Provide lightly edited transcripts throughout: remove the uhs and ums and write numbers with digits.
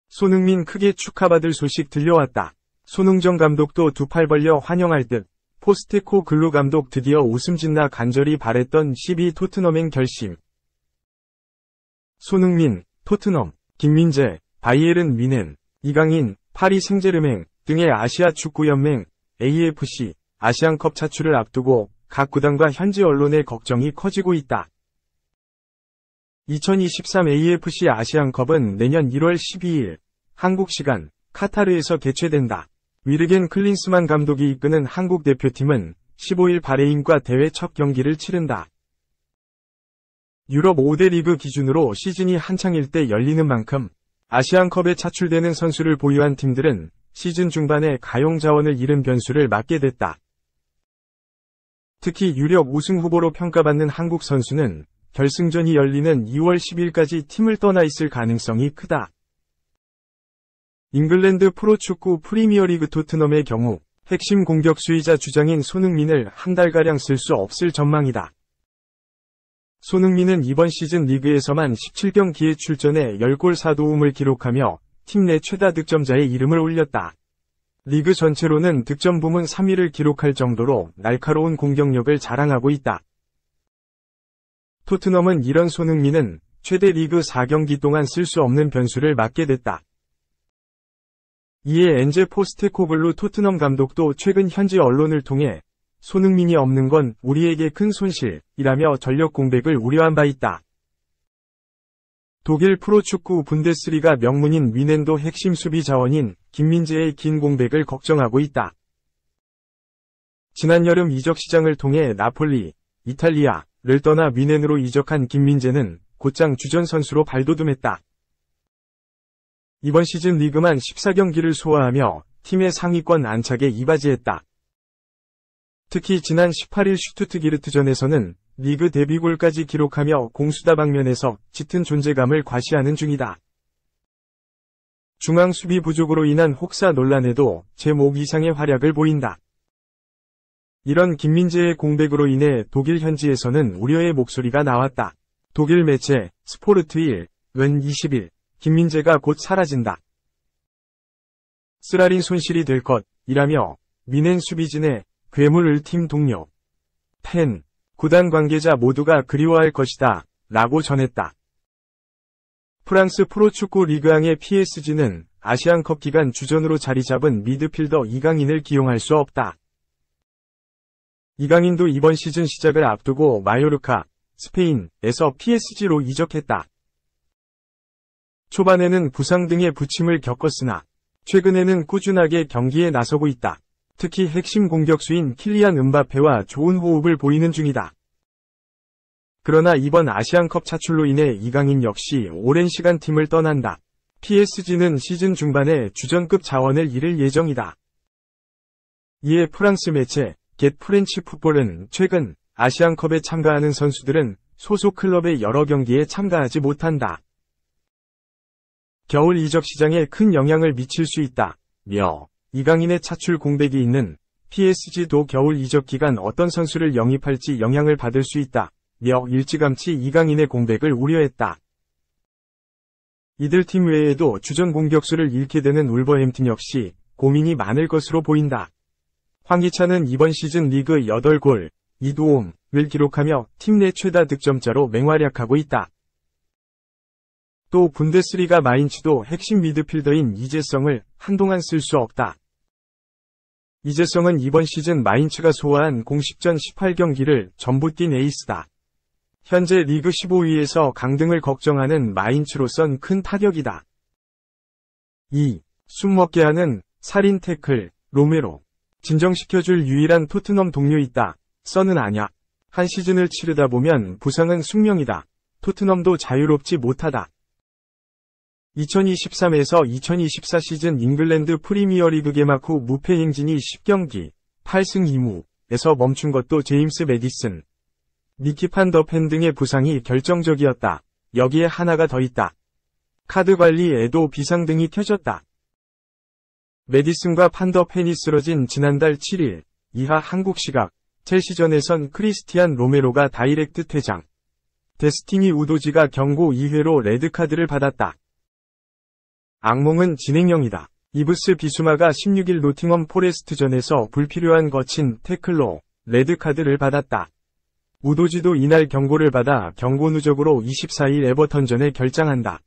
손흥민 크게 축하받을 소식 들려왔다. 손흥정 감독도 두 팔 벌려 환영할 듯. 포스테코글루 감독 드디어 웃음 짓나 간절히 바랬던 12 토트넘행 결심. 손흥민, 토트넘, 김민재, 바이에른 뮌헨, 이강인, 파리 생제르맹 등의 아시아 축구연맹, AFC, 아시안컵 차출을 앞두고 각 구단과 현지 언론의 걱정이 커지고 있다. 2023 AFC 아시안컵은 내년 1월 12일 한국 시간 카타르에서 개최된다. 위르겐 클린스만 감독이 이끄는 한국 대표팀은 15일 바레인과 대회 첫 경기를 치른다. 유럽 5대 리그 기준으로 시즌이 한창일 때 열리는 만큼 아시안컵에 차출되는 선수를 보유한 팀들은 시즌 중반에 가용 자원을 잃은 변수를 맞게 됐다. 특히 유력 우승 후보로 평가받는 한국 선수는 결승전이 열리는 2월 10일까지 팀을 떠나 있을 가능성이 크다. 잉글랜드 프로축구 프리미어리그 토트넘의 경우 핵심 공격수이자 주장인 손흥민을 한 달가량 쓸 수 없을 전망이다. 손흥민은 이번 시즌 리그에서만 17경기에 출전해 10골 4도움을 기록하며 팀 내 최다 득점자의 이름을 올렸다. 리그 전체로는 득점 부문 3위를 기록할 정도로 날카로운 공격력을 자랑하고 있다. 토트넘은 이런 손흥민은 최대 리그 4경기 동안 쓸 수 없는 변수를 맞게 됐다. 이에 엔제 포스테코글루 토트넘 감독도 최근 현지 언론을 통해 손흥민이 없는 건 우리에게 큰 손실이라며 전력 공백을 우려한 바 있다. 독일 프로축구 분데스리가 명문인 뮌헨도 핵심 수비 자원인 김민재의 긴 공백을 걱정하고 있다. 지난 여름 이적 시장을 통해 나폴리, 이탈리아를 떠나 뮌헨으로 이적한 김민재는 곧장 주전 선수로 발돋움했다. 이번 시즌 리그만 14경기를 소화하며 팀의 상위권 안착에 이바지했다. 특히 지난 18일 슈투트기르트전에서는 리그 데뷔골까지 기록하며 공수다 방면에서 짙은 존재감을 과시하는 중이다. 중앙 수비 부족으로 인한 혹사 논란에도 제목 이상의 활약을 보인다. 이런 김민재의 공백으로 인해 독일 현지에서는 우려의 목소리가 나왔다. 독일 매체 스포르트1은 20일 김민재가 곧 사라진다. 쓰라린 손실이 될 것이라며 뮌헨 수비진의 괴물을 팀 동료, 팬, 구단 관계자 모두가 그리워할 것이다 라고 전했다. 프랑스 프로축구 리그앙의 PSG는 아시안컵 기간 주전으로 자리 잡은 미드필더 이강인을 기용할 수 없다. 이강인도 이번 시즌 시작을 앞두고 마요르카, 스페인에서 PSG로 이적했다. 초반에는 부상 등의 부침을 겪었으나 최근에는 꾸준하게 경기에 나서고 있다. 특히 핵심 공격수인 킬리안 음바페와 좋은 호흡을 보이는 중이다. 그러나 이번 아시안컵 차출로 인해 이강인 역시 오랜 시간 팀을 떠난다. PSG는 시즌 중반에 주전급 자원을 잃을 예정이다. 이에 프랑스 매체 겟 프렌치 풋볼은 최근 아시안컵에 참가하는 선수들은 소속 클럽의 여러 경기에 참가하지 못한다. 겨울 이적 시장에 큰 영향을 미칠 수 있다며 이강인의 차출 공백이 있는 PSG도 겨울 이적 기간 어떤 선수를 영입할지 영향을 받을 수 있다며 일찌감치 이강인의 공백을 우려했다. 이들 팀 외에도 주전 공격수를 잃게 되는 울버햄튼 역시 고민이 많을 것으로 보인다. 황희찬은 이번 시즌 리그 8골, 2도움을 기록하며 팀 내 최다 득점자로 맹활약하고 있다. 또 분데스리가 마인츠도 핵심 미드필더인 이재성을 한동안 쓸 수 없다. 이재성은 이번 시즌 마인츠가 소화한 공식전 18경기를 전부 뛴 에이스다. 현재 리그 15위에서 강등을 걱정하는 마인츠로선 큰 타격이다. 2. 숨먹게 하는 살인 태클, 로메로. 진정시켜줄 유일한 토트넘 동료 있다. 써는 아냐. 한 시즌을 치르다 보면 부상은 숙명이다. 토트넘도 자유롭지 못하다. 2023에서 2024 시즌 잉글랜드 프리미어리그 개막 후 무패 행진이 10경기, 8승 2무에서 멈춘 것도 제임스 매디슨, 니키 판 더 펜 등의 부상이 결정적이었다. 여기에 하나가 더 있다. 카드 관리에도 비상등이 켜졌다. 매디슨과 판 더 펜이 쓰러진 지난달 7일 이하 한국 시각 첼시전에선 크리스티안 로메로가 다이렉트 퇴장. 데스티니 우도지가 경고 2회로 레드카드를 받았다. 악몽은 진행형이다. 이브스 비수마가 16일 노팅엄 포레스트전에서 불필요한 거친 태클로 레드카드를 받았다. 우도지도 이날 경고를 받아 경고 누적으로 24일 에버턴전에 결장한다.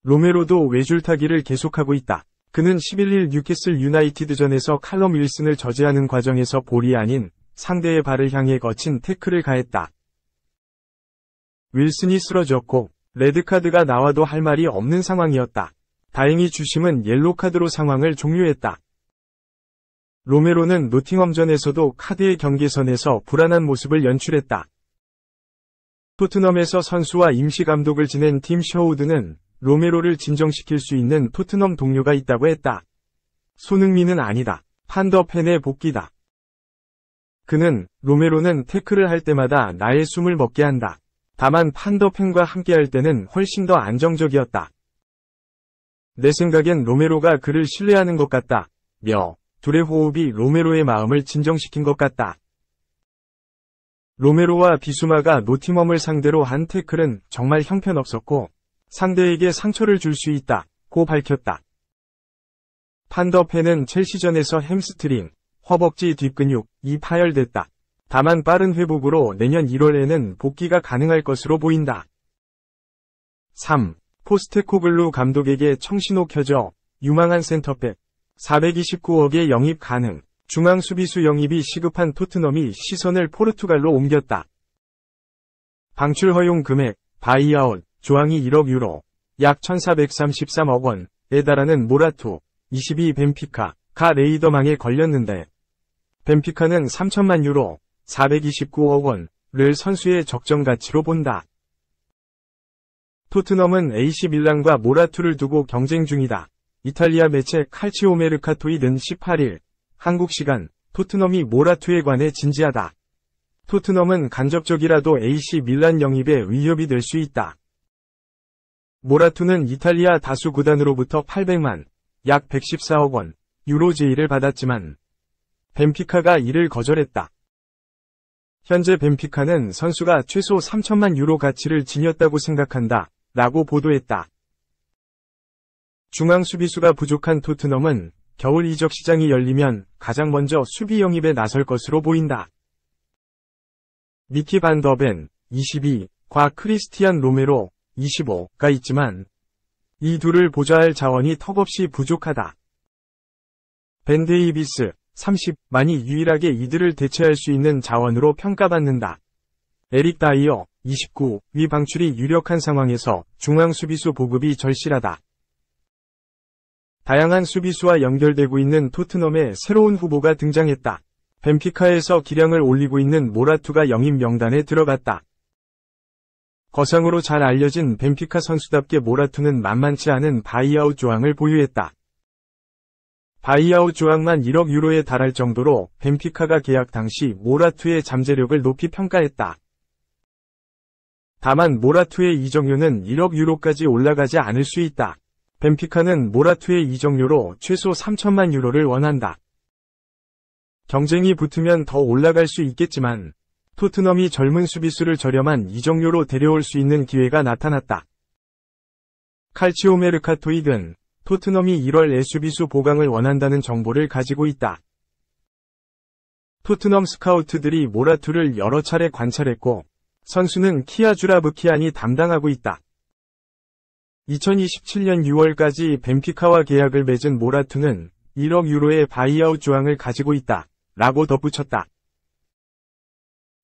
로메로도 외줄타기를 계속하고 있다. 그는 11일 뉴캐슬 유나이티드전에서 칼럼 윌슨을 저지하는 과정에서 볼이 아닌 상대의 발을 향해 거친 태클을 가했다. 윌슨이 쓰러졌고 레드카드가 나와도 할 말이 없는 상황이었다. 다행히 주심은 옐로카드로 상황을 종료했다. 로메로는 노팅엄전에서도 카드의 경계선에서 불안한 모습을 연출했다. 토트넘에서 선수와 임시감독을 지낸 팀 셔우드는 로메로를 진정시킬 수 있는 토트넘 동료가 있다고 했다. 손흥민은 아니다. 판더펜의 복귀다. 그는 로메로는 태클을 할 때마다 나의 숨을 먹게 한다. 다만 판더펜과 함께할 때는 훨씬 더 안정적이었다. 내 생각엔 로메로가 그를 신뢰하는 것 같다. 둘의 호흡이 로메로의 마음을 진정시킨 것 같다. 로메로와 비수마가 노팅엄을 상대로 한 태클은 정말 형편없었고 상대에게 상처를 줄 수 있다고 밝혔다. 판더펜은 첼시전에서 햄스트링, 허벅지 뒷근육이 파열됐다. 다만 빠른 회복으로 내년 1월에는 복귀가 가능할 것으로 보인다. 3. 포스테코글루 감독에게 청신호 켜져 유망한 센터백 429억에 영입 가능. 중앙 수비수 영입이 시급한 토트넘이 시선을 포르투갈로 옮겼다. 방출 허용 금액, 바이아웃, 조항이 1억 유로, 약 1433억 원에 달하는 모라투, 22 벤피카가 레이더망에 걸렸는데 벤피카는 3천만 유로, 429억 원을 선수의 적정 가치로 본다. 토트넘은 AC 밀란과 모라투를 두고 경쟁 중이다. 이탈리아 매체 칼치오메르카토이는 18일 한국 시간 토트넘이 모라투에 관해 진지하다. 토트넘은 간접적이라도 AC 밀란 영입에 위협이 될 수 있다. 모라투는 이탈리아 다수 구단으로부터 800만, 약 114억 원, 유로 제의를 받았지만 벤피카가 이를 거절했다. 현재 벤피카는 선수가 최소 3천만 유로 가치를 지녔다고 생각한다, 라고 보도했다. 중앙 수비수가 부족한 토트넘은 겨울 이적 시장이 열리면 가장 먼저 수비 영입에 나설 것으로 보인다. 미키 반 더벤, 22과 크리스티안 로메로, 25가 있지만 이 둘을 보좌할 자원이 턱없이 부족하다. 벤 데이비스, 30만이 유일하게 이들을 대체할 수 있는 자원으로 평가받는다. 에릭 다이어, 29위 방출이 유력한 상황에서 중앙 수비수 보급이 절실하다. 다양한 수비수와 연결되고 있는 토트넘의 새로운 후보가 등장했다. 벤피카에서 기량을 올리고 있는 모라투가 영입 명단에 들어갔다. 거상으로 잘 알려진 벤피카 선수답게 모라투는 만만치 않은 바이아웃 조항을 보유했다. 바이아웃 조항만 1억 유로에 달할 정도로 벤피카가 계약 당시 모라투의 잠재력을 높이 평가했다. 다만 모라투의 이적료는 1억 유로까지 올라가지 않을 수 있다. 벤피카는 모라투의 이적료로 최소 3천만 유로를 원한다. 경쟁이 붙으면 더 올라갈 수 있겠지만 토트넘이 젊은 수비수를 저렴한 이적료로 데려올 수 있는 기회가 나타났다. 칼치오메르카토이든 토트넘이 1월에 수비수 보강을 원한다는 정보를 가지고 있다. 토트넘 스카우트들이 모라투를 여러 차례 관찰했고 선수는 키아 주라브키안이 담당하고 있다. 2027년 6월까지 벤피카와 계약을 맺은 모라투는 1억 유로의 바이아웃 조항을 가지고 있다. 라고 덧붙였다.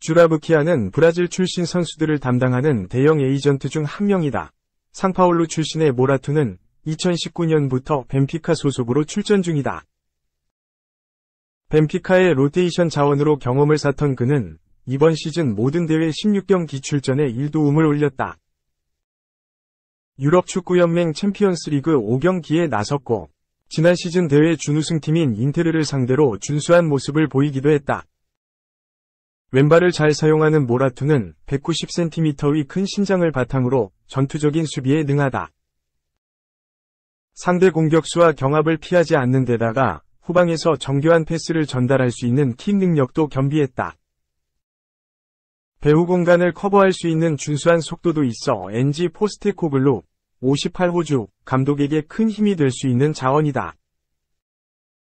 주라브키안은 브라질 출신 선수들을 담당하는 대형 에이전트 중 한 명이다. 상파울루 출신의 모라투는 2019년부터 벤피카 소속으로 출전 중이다. 벤피카의 로테이션 자원으로 경험을 쌓던 그는 이번 시즌 모든 대회 16경기 출전에 1도움을 올렸다. 유럽축구연맹 챔피언스리그 5경기에 나섰고 지난 시즌 대회 준우승팀인 인테르를 상대로 준수한 모습을 보이기도 했다. 왼발을 잘 사용하는 모라투는 190cm의 큰 신장을 바탕으로 전투적인 수비에 능하다. 상대 공격수와 경합을 피하지 않는 데다가 후방에서 정교한 패스를 전달할 수 있는 킥 능력도 겸비했다. 배후 공간을 커버할 수 있는 준수한 속도도 있어 NG 포스테코글루 58호주 감독에게 큰 힘이 될 수 있는 자원이다.